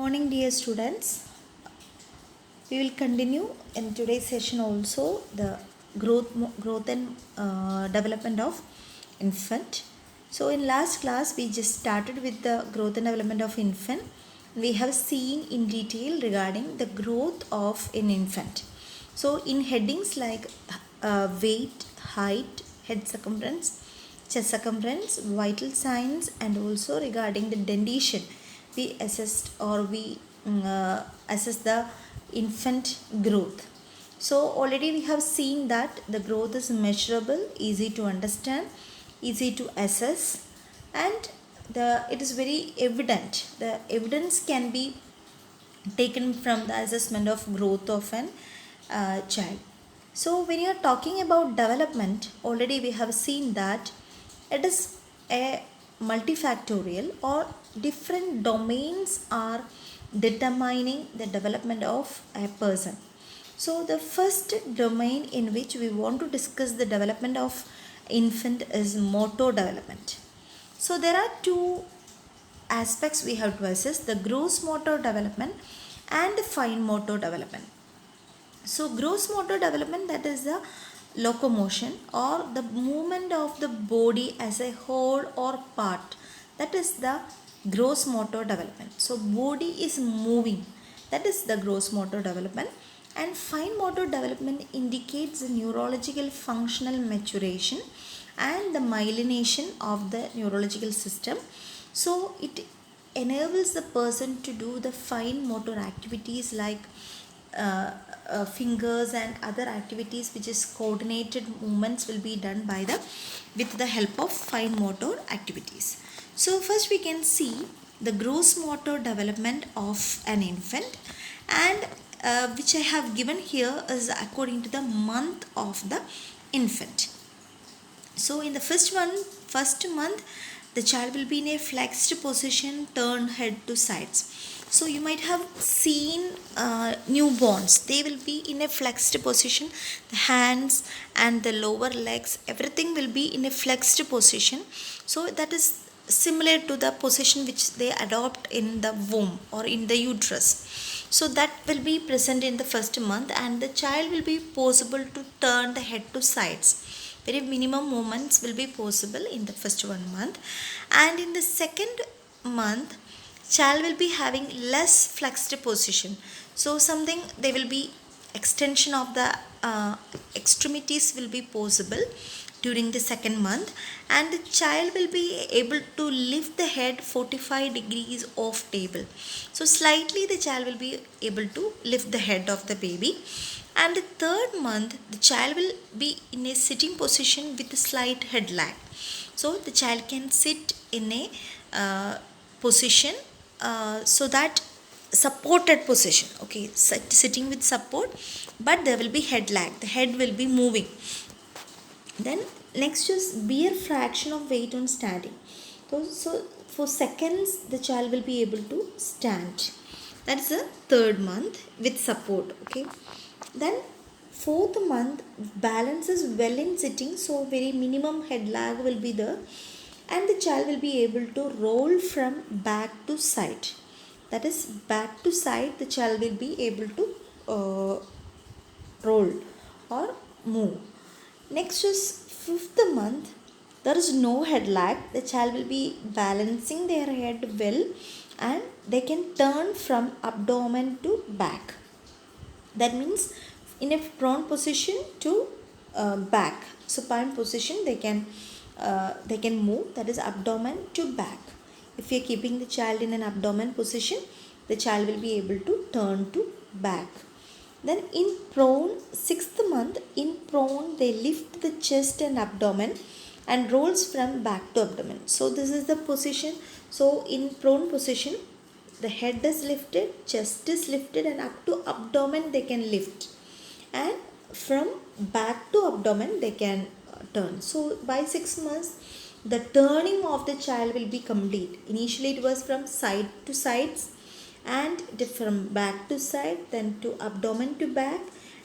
Morning, dear students. We will continue in today's session also the growth and development of infant. So in last class we just started with the growth and development of infant. We have seen in detail regarding the growth of an infant. So in headings like weight, height, head circumference, chest circumference, vital signs, and also regarding the dentition, we assessed or we assess the infant growth. So already we have seen that the growth is measurable, easy to understand, easy to assess, and it is very evident. The evidence can be taken from the assessment of growth of an child. So when you are talking about development, already we have seen that it is a multifactorial or different domains are determining the development of a person. So the first domain in which we want to discuss the development of infant is motor development. So there are two aspects we have to assess: the gross motor development and the fine motor development. So gross motor development, that is the locomotion or the movement of the body as a whole or part, that is the gross motor development. So body is moving, that is the gross motor development. And fine motor development indicates the neurological functional maturation and the myelination of the neurological system. So it enables the person to do the fine motor activities like fingers and other activities, which is coordinated movements will be done by with the help of fine motor activities. So first we can see the gross motor development of an infant, and which I have given here is according to the month of the infant. So in the first month, the child will be in a flexed position, turned head to sides. So you might have seen newborns. They will be in a flexed position. The hands and the lower legs, everything will be in a flexed position. So that is similar to the position which they adopt in the womb or in the uterus. So that will be present in the first month, and the child will be possible to turn the head to sides. Very minimum movements will be possible in the first 1 month, and in the second month child will be having less flexed position. So something, they will be extension of the extremities will be possible during the second month, and the child will be able to lift the head 45 degrees off table. So slightly the child will be able to lift the head of the baby. And the third month, the child will be in a sitting position with a slight head lag. So the child can sit in a position so that supported position, okay, sitting with support, but there will be head lag, the head will be moving. Then next is bare fraction of weight on standing. So for seconds the child will be able to stand. That's the third month with support, okay. Then fourth month, balance is well in sitting, so very minimum head lag will be there, and the child will be able to roll from back to side. That is, back to side the child will be able to roll or move. Next is fifth month, there is no head lag. The child will be balancing their head well, and they can turn from abdomen to back. That means in a prone position to back, supine position they can move, that is abdomen to back. If you are keeping the child in an abdomen position, the child will be able to turn to back. Then in prone, sixth month, in prone they lift the chest and abdomen and rolls from back to abdomen. So this is the position. So in prone position, the head is lifted, chest is lifted, and up to abdomen they can lift, and from back to abdomen they can turn. So by 6 months the turning of the child will be complete. Initially it was from side to sides, and from back to side, then to abdomen to back,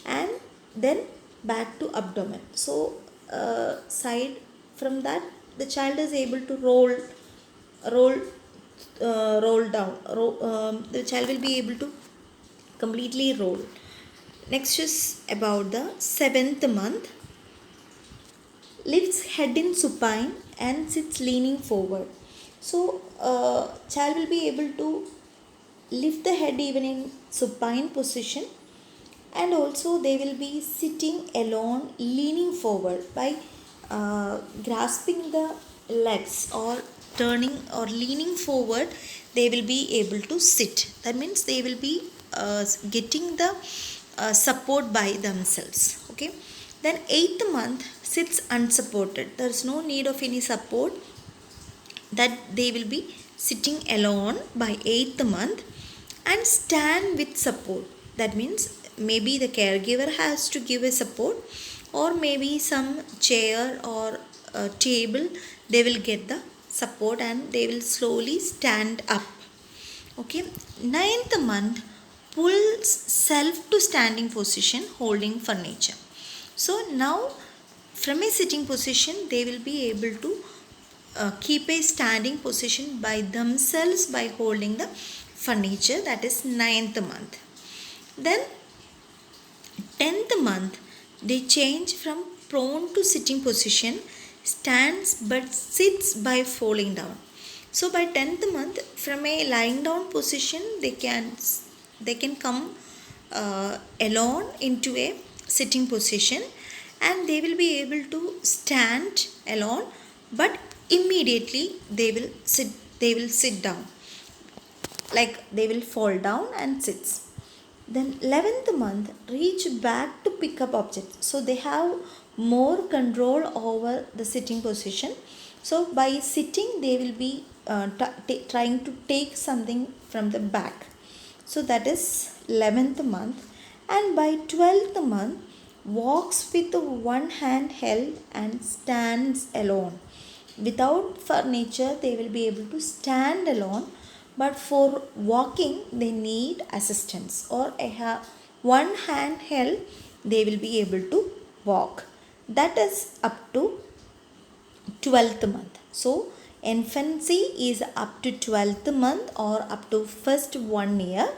and then back to abdomen. So side, from that the child is able to roll roll down. The child will be able to completely roll. Next is about the seventh month. Lifts head in supine and sits leaning forward. So, child will be able to lift the head even in supine position, and also they will be sitting alone leaning forward by grasping the legs or turning or leaning forward. They will be able to sit. That means they will be getting the support by themselves. Okay. Then eighth month sits unsupported. There is no need of any support, that they will be sitting alone by eighth month and stand with support. That means maybe the caregiver has to give a support, or maybe some chair or table, they will get the support and they will slowly stand up. Okay. Ninth month pulls self to standing position holding furniture. So now from a sitting position they will be able to keep a standing position by themselves by holding the furniture. That is ninth month. Then 10th month they change from prone to sitting position, stands but sits by falling down. So by 10th month from a lying down position they can come alone into a sitting position, and they will be able to stand alone, but immediately they will sit down, like they will fall down and sits. Then 11th month reach back to pick up objects. So they have more control over the sitting position. So by sitting they will be trying to take something from the back. So that is 11th month. And by 12th month walks with one hand held and stands alone. Without furniture they will be able to stand alone, but for walking they need assistance, or one hand held they will be able to walk. That is up to 12th month. So infancy is up to 12th month or up to first 1 year,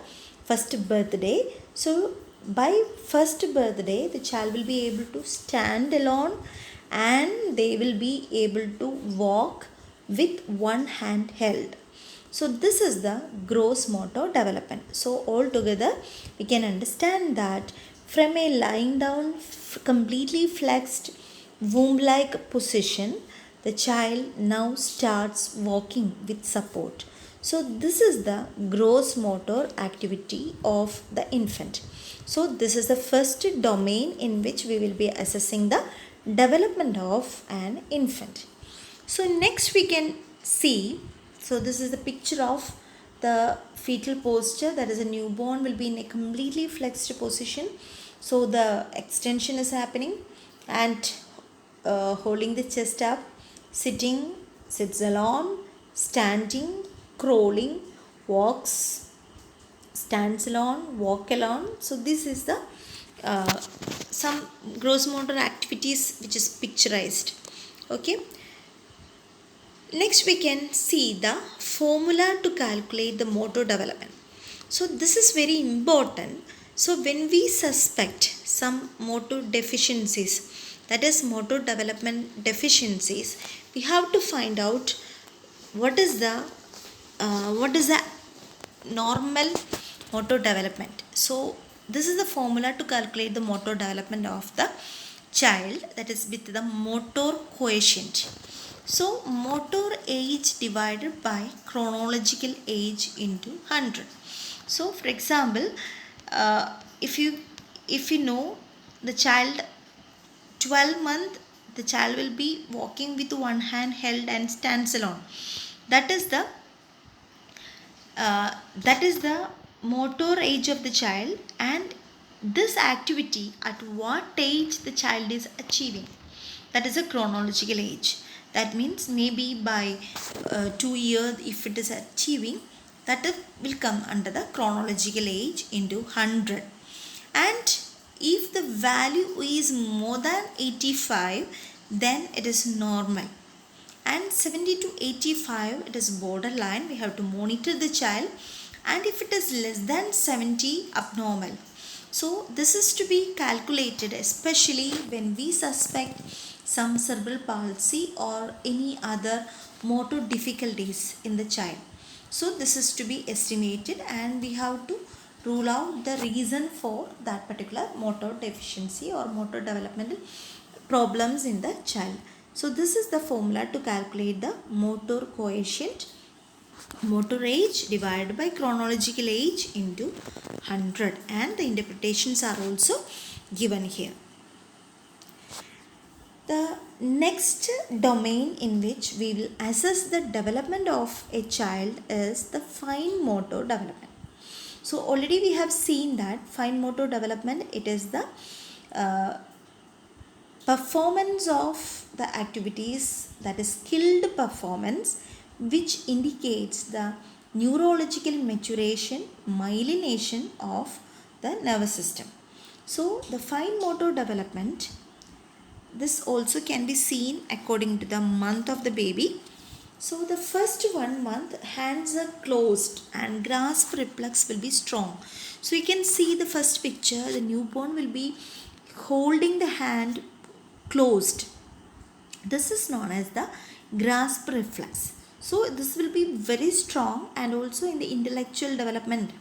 first birthday. So by first birthday the child will be able to stand alone and they will be able to walk with one hand held. So this is the gross motor development. So altogether we can understand that from a lying down completely flexed womb like position, the child now starts walking with support. So this is the gross motor activity of the infant. So this is the first domain in which we will be assessing the development of an infant. So next we can see, so this is the picture of the fetal posture. That is, a newborn will be in a completely flexed position. So the extension is happening and holding the chest up, sitting, sits alone, standing, crawling, walks, stands alone, walk alone. So this is the some gross motor activities which is picturized. Okay. Next we can see the formula to calculate the motor development. So this is very important. So when we suspect some motor deficiencies, that is motor development deficiencies, we have to find out what is the normal motor development. So this is the formula to calculate the motor development of the child, that is with the motor quotient. So motor age divided by chronological age into 100. So for example, if you know the child 12 month, the child will be walking with one hand held and stands alone. That is the motor age of the child, and this activity at what age the child is achieving, that is a chronological age. That means maybe by 2 years if it is achieving, that will come under the chronological age into 100. And if the value is more than 85, then it is normal. and 70 to 85 it is borderline, we have to monitor the child, and if it is less than 70 abnormal. So this is to be calculated especially when we suspect some cerebral palsy or any other motor difficulties in the child. So this is to be estimated and we have to rule out the reason for that particular motor deficiency or motor developmental problems in the child. So this is the formula to calculate the motor quotient, motor age divided by chronological age into 100, and the interpretations are also given here. The next domain in which we will assess the development of a child is the fine motor development. So already we have seen that fine motor development, it is the performance of the activities, that is skilled performance, which indicates the neurological maturation, myelination of the nervous system. So the fine motor development, this also can be seen according to the month of the baby. So the first 1 month hands are closed and grasp reflex will be strong. So you can see the first picture, the newborn will be holding the hand closed. This is known as the grasp reflex. So this will be very strong, and also in the intellectual development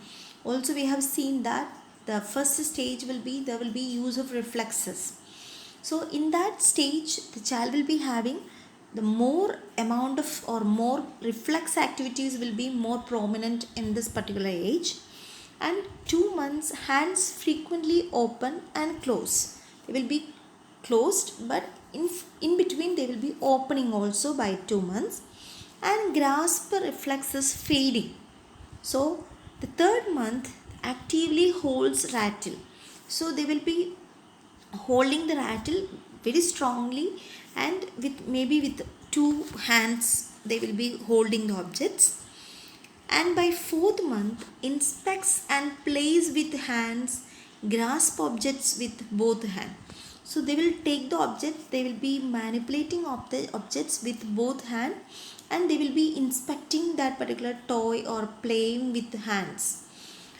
also we have seen that the first stage will be, there will be use of reflexes. So in that stage the child will be having the more amount of or more reflex activities will be more prominent in this particular age. And 2 months hands frequently open and close. They will be closed, but in between they will be opening also by 2 months, and grasp reflex is fading. So the 3rd month actively holds rattle. So they will be holding the rattle very strongly, and with 2 hands they will be holding the objects. And by 4th month inspects and plays with hands, grasp objects with both hands. So they will take the object, they will be manipulating of the objects with both hands, and they will be inspecting that particular toy or playing with hands.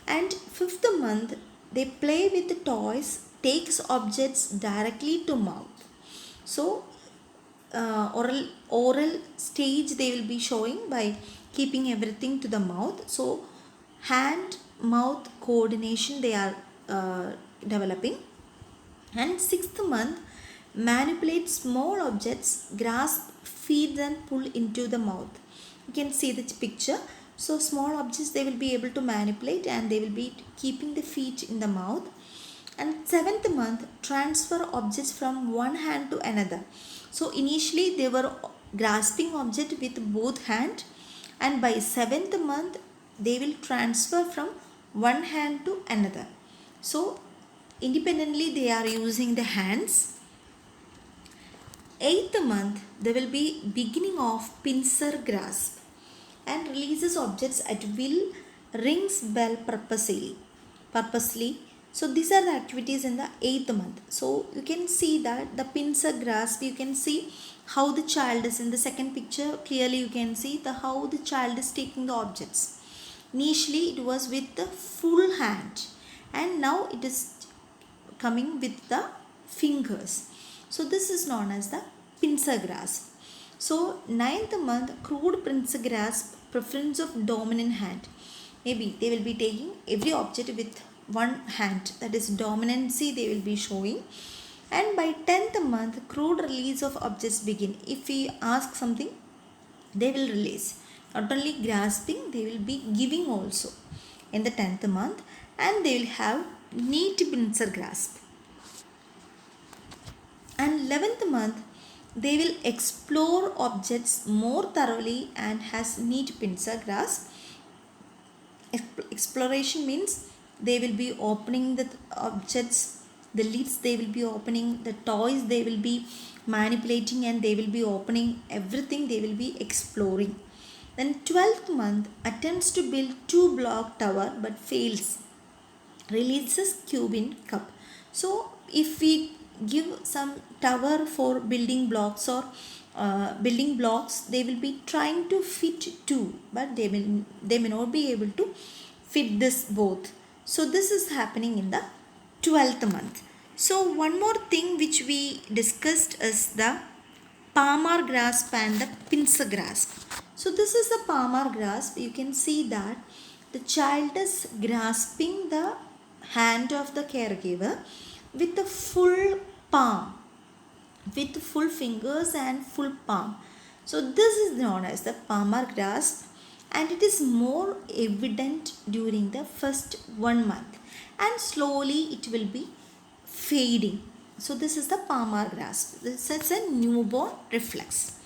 And 5th month they play with the toys, takes objects directly to mouth. So oral stage they will be showing by keeping everything to the mouth. So hand mouth coordination they are developing. And 6th month manipulate small objects, grasp, feed and pull into the mouth. You can see the picture. So small objects they will be able to manipulate, and they will be keeping the feet in the mouth. And 7th month transfer objects from one hand to another. So initially they were grasping object with both hand, and by 7th month they will transfer from one hand to another. So independently they are using the hands. 8th month there will be beginning of pincer grasp and releases objects at will, rings bell purposely. So these are the activities in the 8th month. So you can see that the pincer grasp, you can see how the child is in the second picture. Clearly you can see how the child is taking the objects. Initially it was with the full hand, and now it is coming with the fingers. So this is known as the pincer grasp. So 9th month crude pincer grasp, preference of dominant hand. Maybe they will be taking every object with one hand, that is dominancy they will be showing. And by 10th month crude release of objects begin. If we ask something, they will release. Not only grasping, they will be giving also in the 10th month, and they will have neat pincer grasp. And 11th month they will explore objects more thoroughly and has neat pincer grasp. Exploration means they will be opening the objects, the lids they will be opening, the toys they will be manipulating, and they will be opening everything, they will be exploring. Then 12th month attempts to build 2-block tower but fails, releases cube in cup. So if we give some tower for building blocks or building blocks, they will be trying to fit two, but they may not be able to fit this both. So this is happening in the 12th month. So one more thing which we discussed is the palmar grasp and the pincer grasp. So this is the palmar grasp. You can see that the child is grasping the hand of the caregiver with the full palm, with full fingers and full palm. So this is known as the palmar grasp, and it is more evident during the first 1 month, and slowly it will be fading. So this is the palmar grasp. This is a newborn reflex.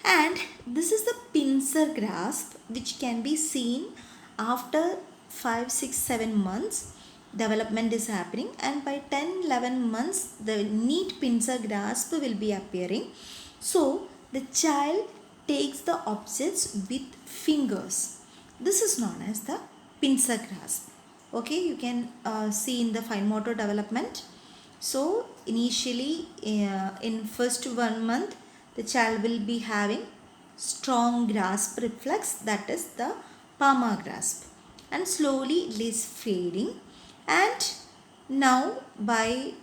And this is the pincer grasp, which can be seen after 5, 6, 7 months. Development is happening, and by 10, 11 months the neat pincer grasp will be appearing. So the child takes the objects with fingers. This is known as the pincer grasp. Okay, you can see in the fine motor development. So initially in first 1 month the child will be having strong grasp reflex, that is the palmar grasp, and slowly it is fading. And now by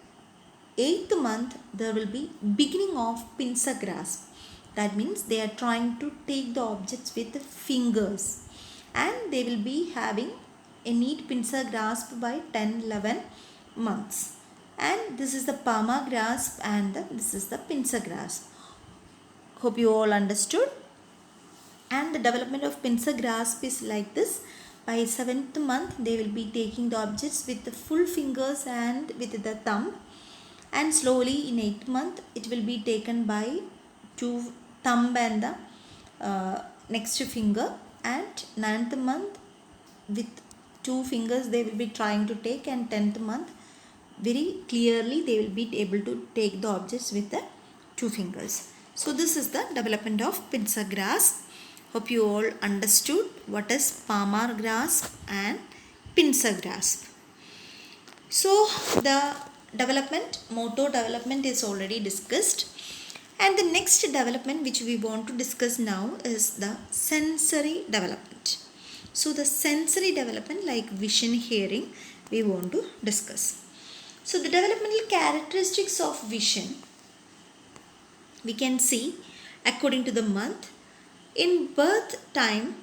8th month there will be beginning of pincer grasp. That means they are trying to take the objects with the fingers, and they will be having a neat pincer grasp by 10, 11 months. And this is the palmar grasp, and this is the pincer grasp. Hope you all understood. And the development of pincer grasp is like this. By 7th month they will be taking the objects with the full fingers and with the thumb, and slowly in 8th month it will be taken by two thumb and the next finger, and 9th month with two fingers they will be trying to take, and 10th month very clearly they will be able to take the objects with the two fingers. So this is the development of pincer grasp. Hope you all understood what is palmar grasp and pincer grasp. So the motor development is already discussed, and the next development which we want to discuss now is the sensory development. So the sensory development, like vision, hearing, we want to discuss. So the developmental characteristics of vision, we can see according to the month. In birth time,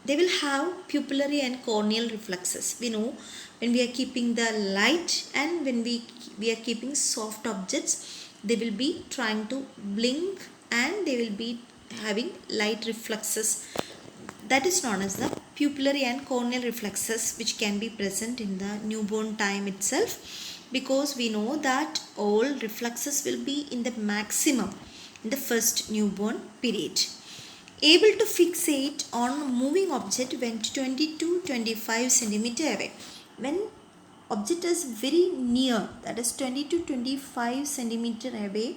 they will have pupillary and corneal reflexes. We know when we are keeping the light and when we are keeping soft objects, they will be trying to blink and they will be having light reflexes. That is known as the pupillary and corneal reflexes, which can be present in the newborn time itself, because we know that all reflexes will be in the maximum in the first newborn period. Able to fixate on moving object when 20 to 25 centimeter away. When object is very near, that is 20 to 25 centimeter away,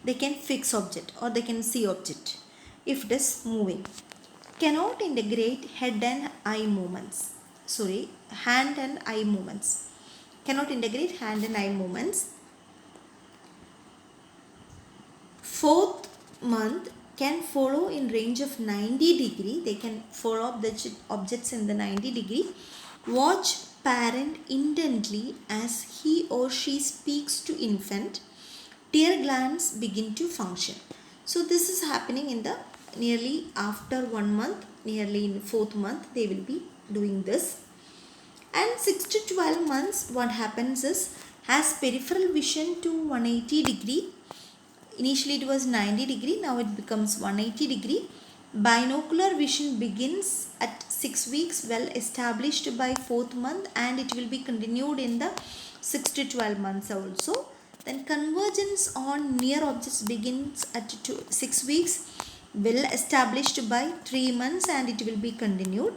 they can fix object or they can see object if it is moving. Cannot integrate hand and eye movements. Cannot integrate hand and eye movements. 4th month can follow in range of 90 degree. They can follow the objects in the 90 degree. Watch parent intently as he or she speaks to infant. Tear glands begin to function. So this is happening in the nearly after 1 month, nearly in 4th month they will be doing this. And 6 to 12 months, what happens is, has peripheral vision to 180 degree. Initially it was 90 degree, now it becomes 180 degree. Binocular vision begins at 6 weeks, well established by 4th month, and it will be continued in the 6 to 12 months also. Then convergence on near objects begins at 6 weeks, well established by 3 months, and it will be continued.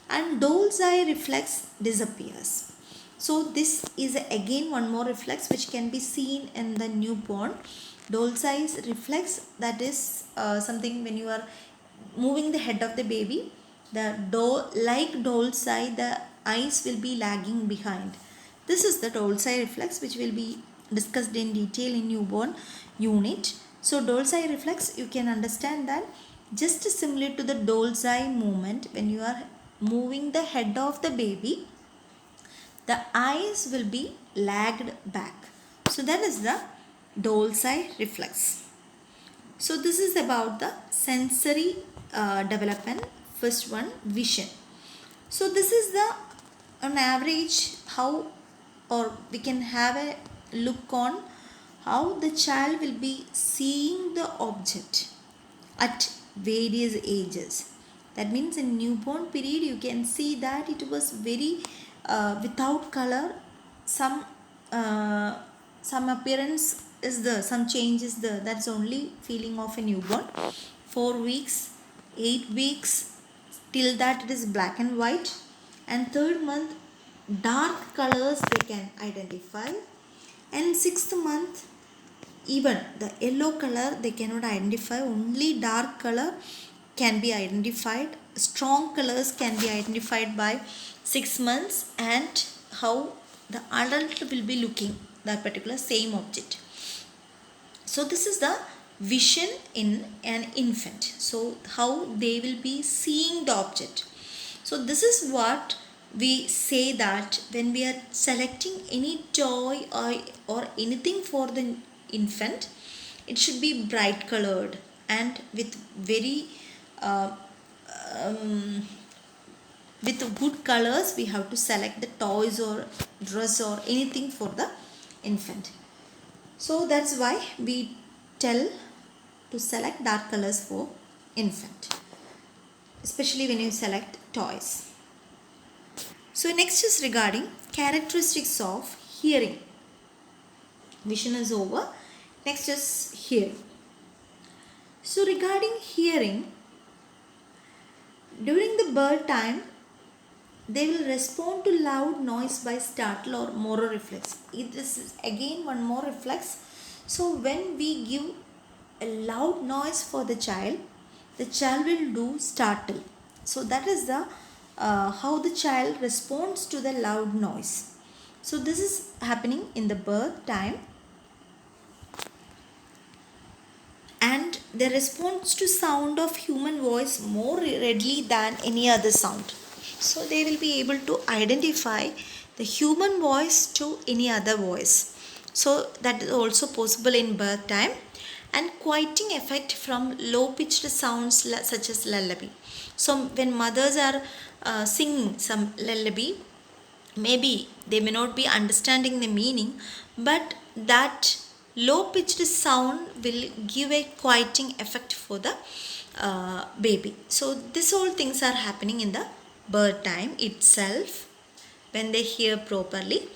And doll's eye reflex disappears. So this is again one more reflex which can be seen in the newborn. Doll's eye reflex, that is something when you are moving the head of the baby, like doll's eye, the eyes will be lagging behind. This is the doll's eye reflex which will be discussed in detail in newborn unit. So doll's eye reflex, you can understand that just similar to the doll's eye movement, when you are moving the head of the baby, the eyes will be lagged back. So that is the doll's eye reflex. So this is about the sensory development. First one, vision. So this is the on average how, or we can have a look on how the child will be seeing the object at various ages. That means in newborn period you can see that it was very without color, some appearance is there, some change is there. That's only feeling of a newborn. 4 weeks, 8 weeks, till that it is black and white, and third month dark colors they can identify, and sixth month even the yellow color they cannot identify, only dark color can be identified. Strong colors can be identified by 6 months, and how the adult will be looking that particular same object. So this is the vision in an infant. So how they will be seeing the object. So this is what we say that when we are selecting any toy or anything for the infant, it should be bright colored and with very with good colors. We have to select the toys or dress or anything for the infant. So that's why we tell to select dark colors for infant, especially when you select toys. So next is regarding characteristics of hearing. Vision is over. Next is hearing. So regarding hearing, during the birth time, they will respond to loud noise by startle or motor reflex. This is again one more reflex. So when we give a loud noise for the child will do startle. So that is the how the child responds to the loud noise. So this is happening in the birth time, and they respond to sound of human voice more readily than any other sound. So they will be able to identify the human voice to any other voice. So that is also possible in birth time. And quieting effect from low pitched sounds such as lullaby. So when mothers are singing some lullaby, maybe they may not be understanding the meaning, but that low pitched sound will give a quieting effect for the baby. So this all things are happening in the birth time itself when they hear properly.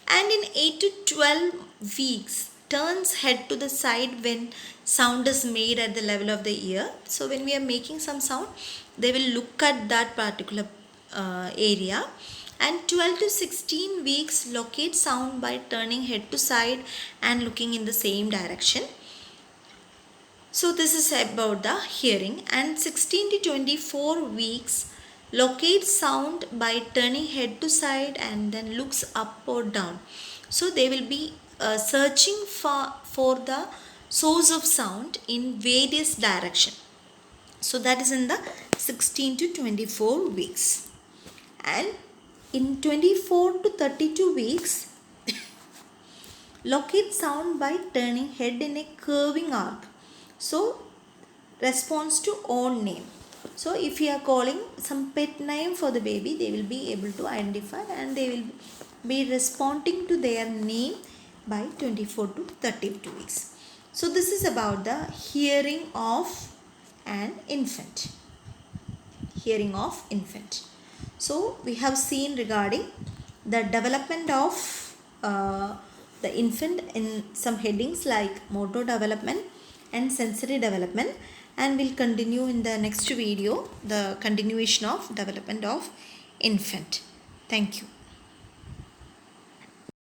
And in 8 to 12 weeks, turns head to the side when sound is made at the level of the ear. So when we are making some sound, they will look at that particular area. And 12 to 16 weeks, locate sound by turning head to side and looking in the same direction. So this is about the hearing. And 16 to 24 weeks, locate sound by turning head to side and then looks up or down. So they will be searching for the source of sound in various direction. So that is in the 16 to 24 weeks. And in 24 to 32 weeks, locate sound by turning head in a curving arc. So response to own name. So if you are calling some pet name for the baby, they will be able to identify and they will be responding to their name by 24 to 32 weeks. So this is about the hearing of an infant. Hearing of infant. So we have seen regarding the development of the infant in some headings like motor development and sensory development, and we'll continue in the next video the continuation of development of infant. Thank you.